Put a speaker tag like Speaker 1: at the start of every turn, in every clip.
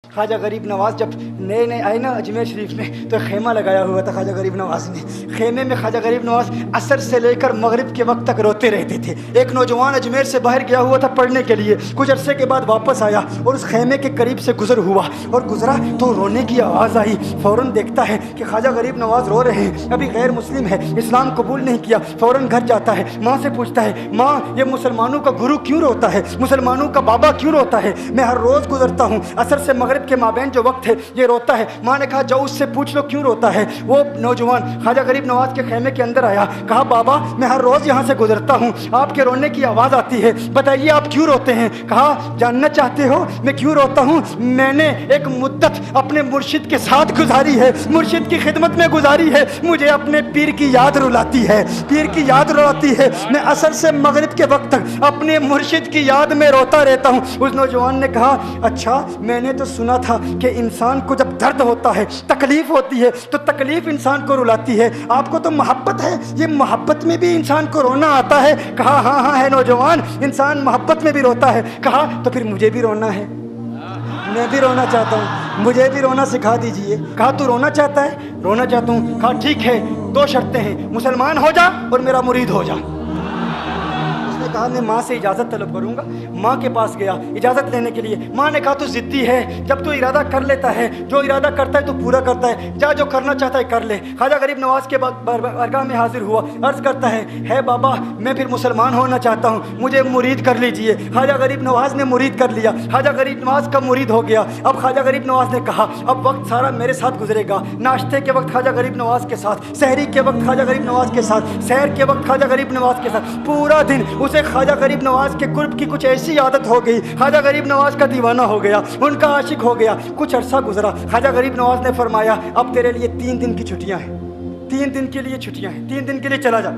Speaker 1: خواجہ غریب نواز جب نئے نئے آئے نا اجمیر شریف میں تو خیمہ لگایا ہوا تھا خواجہ غریب نواز نے. خیمے میں خواجہ غریب نواز عصر سے لے کر مغرب کے وقت تک روتے رہتے تھے. ایک نوجوان اجمیر سے باہر گیا ہوا تھا پڑھنے کے لیے, کچھ عرصے کے بعد واپس آیا اور اس خیمے کے قریب سے گزر ہوا اور گزرا تو رونے کی آواز آئی. فوراً دیکھتا ہے کہ خواجہ غریب نواز رو رہے ہیں, ابھی غیر مسلم ہے, اسلام قبول نہیں کیا. فوراً گھر جاتا ہے, ماں سے پوچھتا ہے, ماں یہ مسلمانوں کا گرو کیوں روتا ہے, مسلمانوں کا بابا کیوں روتا ہے؟ میں ہر روز گزرتا ہوں, عصر سے مغرب کے مابین جو وقت ہے یہ روتا ہے. ماں نے کہا جاؤ اس سے پوچھ لو کیوں روتا ہے. وہ نوجوان خواجہ غریب نواز کے خیمے کے اندر آیا, کہا بابا میں ہر روز یہاں سے گزرتا ہوں, آپ کے رونے کی آواز آتی ہے, بتائیے آپ کیوں روتے ہیں؟ کہا جاننا چاہتے ہو میں کیوں روتا ہوں؟ میں نے ایک مدت اپنے مرشد کے ساتھ گزاری ہے, مرشد کی خدمت میں گزاری ہے, مجھے اپنے پیر کی یاد رلاتی ہے, پیر کی یاد رلاتی ہے. میں عصر سے مغرب کے وقت تک اپنے مرشد کی یاد میں روتا رہتا ہوں. اس نوجوان نے کہا اچھا میں نے تو سنا تھا کہ انسان کو جب درد ہوتا ہے, تکلیف ہوتی ہے تو تکلیف انسان کو رلاتی ہے, آپ کو تو محبت ہے, یہ محبت میں بھی انسان کو رونا آتا ہے؟ کہا ہاں ہاں ہے نوجوان, انسان محبت میں بھی روتا ہے. کہا تو پھر مجھے بھی رونا ہے, میں بھی رونا چاہتا ہوں, مجھے بھی رونا سکھا دیجئے. کہا تو رونا چاہتا ہے؟ رونا چاہتا ہوں. کہا ٹھیک ہے, دو شرطیں ہیں, مسلمان ہو جا اور میرا مرید ہو جا. کہا میں ماں سے اجازت طلب کروں گا. ماں کے پاس گیا اجازت لینے کے لیے. ماں نے کہا تو ضدی ہے, جب تو ارادہ کر لیتا ہے, جو ارادہ کرتا ہے تو پورا کرتا ہے, جا جو کرنا چاہتا ہے کر لے. خواجہ غریب نواز کے بارگاہ میں حاضر ہوا, عرض کرتا ہے بابا میں پھر مسلمان ہونا چاہتا ہوں, مجھے مرید کر لیجئے. خواجہ غریب نواز نے مرید کر لیا, خواجہ غریب نواز کا مرید ہو گیا. اب خواجہ غریب نواز نے کہا اب وقت سارا میرے ساتھ گزرے گا, ناشتے کے وقت خواجہ غریب نواز کے ساتھ, سحری کے وقت خواجہ غریب نواز کے ساتھ, سحر کے وقت خواجہ غریب نواز کے ساتھ, پورا دن اسے خواجہ غریب نواز کے قرب کی کچھ ایسی عادت ہو گئی, خواجہ غریب نواز کا دیوانہ ہو گیا, ان کا عاشق ہو گیا. کچھ عرصہ گزرا, خواجہ غریب نواز نے فرمایا اب تیرے لیے 3 دن کی چھٹیاں ہیں, 3 دن کے لیے چھٹیاں ہیں, 3 دن کے لیے چلا جا.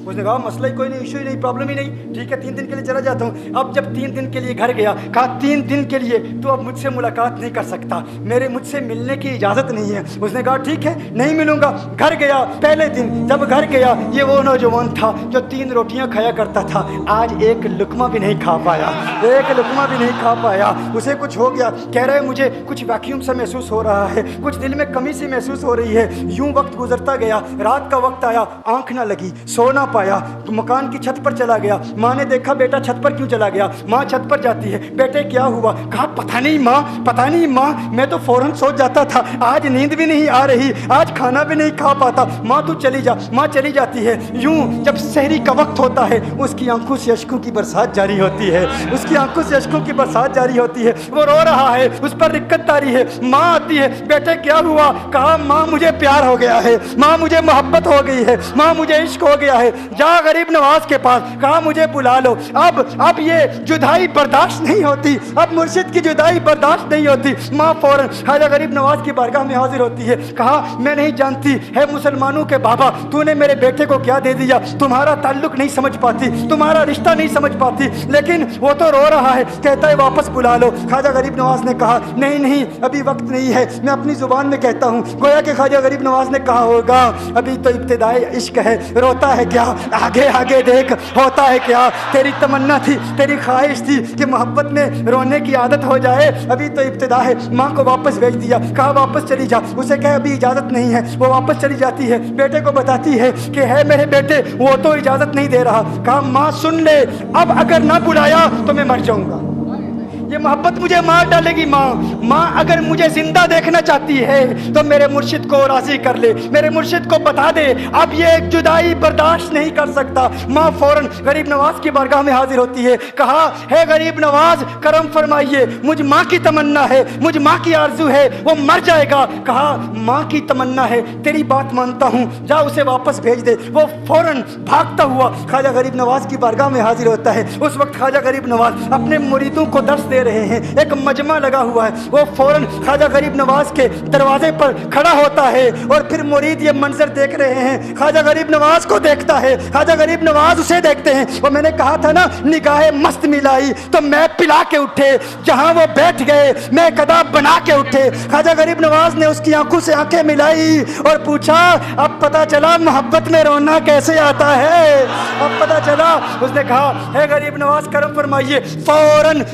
Speaker 1: اس نے کہا مسئلہ ہی کوئی نہیں, ایشو ہی نہیں, پرابلم ہی نہیں, ٹھیک ہے 3 دن کے لیے چلا جاتا ہوں. اب جب 3 دن کے لیے گھر گیا, کہا 3 دن کے لیے تو اب مجھ سے ملاقات نہیں کر سکتا, مجھ سے ملنے کی اجازت نہیں ہے. اس نے کہا ٹھیک ہے نہیں ملوں گا. گھر گیا, پہلے دن جب گھر گیا یہ وہ نوجوان تھا جو 3 روٹیاں کھایا کرتا تھا, آج ایک لقمہ بھی نہیں کھا پایا, ایک لقمہ بھی نہیں کھا پایا. اسے کچھ ہو گیا, کہہ رہے مجھے کچھ ویکیوم سا محسوس ہو رہا ہے, کچھ دل میں کمی سی محسوس ہو رہی ہے. یوں وقت گزرتا گیا, رات کا وقت آیا, آنکھ نہ لگی, سو نہ پایا, مکان کی چھت پر چلا گیا. ماں نے دیکھا بیٹا چھت پر کیوں چلا گیا؟ ماں چھت پر جاتی ہے, بیٹے کیا ہوا؟ کہا پتہ نہیں ماں, میں تو فوراً سو جاتا تھا, آج نیند بھی نہیں آ رہی, آج کھانا بھی نہیں کھا پاتا. ماں تو چلی جا. ماں چلی جاتی ہے. یوں جب سحری کا وقت ہوتا ہے اس کی آنکھوں سے اشکوں کی برسات جاری ہوتی ہے, اس کی آنکھوں سے اشکوں کی برسات جاری ہوتی ہے. وہ رو رہا ہے, اس پر رکت تاری ہے. ماں آتی ہے, بیٹے کیا ہوا؟ کہا ماں مجھے پیار ہو گیا ہے, ماں مجھے محبت ہو گئی ہے, ماں مجھے عشق ہو گیا ہے. جا غریب نواز کے پاس, کہا مجھے بلا لو, اب یہ جدائی برداشت نہیں ہوتی, اب مرشد کی جدائی برداشت نہیں ہوتی. ماں فوراً خواجہ غریب نواز کی بارگاہ میں حاضر ہوتی ہے. کہا میں نہیں جانتی ہے مسلمانوں کے بابا, تو نے میرے بیٹے کو کیا دے دیا, تمہارا تعلق نہیں سمجھ پاتی, تمہارا رشتہ نہیں سمجھ پاتی, لیکن وہ تو رو رہا ہے, کہتا ہے واپس بلا لو. خواجہ غریب نواز نے کہا نہیں ابھی وقت نہیں ہے, میں اپنی زبان میں کہتا ہوں. گویا کہ خواجہ غریب نواز نے کہا ہوگا ابھی تو ابتدائی عشق ہے, روتا ہے کیا, آگے دیکھ ہوتا ہے کیا. تیری تمنا تھی, تیری خواہش تھی کہ محبت میں رونے کی عادت ہو جائے, ابھی تو ابتدا ہے. ماں کو واپس بھیج دیا, کہا واپس چلی جا. اسے کہا ابھی اجازت نہیں ہے, وہ واپس چلی جاتی ہے. بیٹے کو بتاتی ہے کہ ہے میرے بیٹے وہ تو اجازت نہیں دے رہا. کہا ماں سن لے, اب اگر نہ بلایا تو میں مر جاؤں گا, یہ محبت مجھے مار ڈالے گی. ماں اگر مجھے زندہ دیکھنا چاہتی ہے تو میرے مرشد کو راضی کر لے, میرے مرشد کو بتا دے اب یہ جدائی برداشت نہیں کر سکتا. ماں فوراً غریب نواز کی بارگاہ میں حاضر ہوتی ہے. کہا ہے غریب نواز کرم فرمائیے, مجھ ماں کی تمنا ہے, مجھ ماں کی آرزو ہے, وہ مر جائے گا. کہا ماں کی تمنا ہے, تیری بات مانتا ہوں, جا اسے واپس بھیج دے. وہ فوراً بھاگتا ہوا خواجہ غریب نواز کی بارگاہ میں حاضر ہوتا ہے. اس وقت خواجہ غریب نواز اپنے مریدوں کو درس دے رہے ہیں, ایک مجمع لگا ہوا ہے. وہ فوراً خواجہ غریب نواز کے دروازے پر کھڑا ہوتا ہے اور پھر مرید یہ منظر دیکھ رہے ہیں. خواجہ غریب نواز کو دیکھتا ہے, خواجہ غریب نواز اسے دیکھتے ہیں. وہ میں نے کہا تھا نا نگاہ مست ملائی تو میں پلا کے اٹھے, جہاں وہ بیٹھ گئے میں قدا بنا کے اٹھے. خواجہ غریب نواز نے اس کی آنکھوں سے آنکھیں ملائی اور پوچھا اب پتا چلا محبت میں رونا کیسے آتا ہے, اب پتا چلا. اس نے کہا ہے غریب نواز کرم فرمائیے. فوراً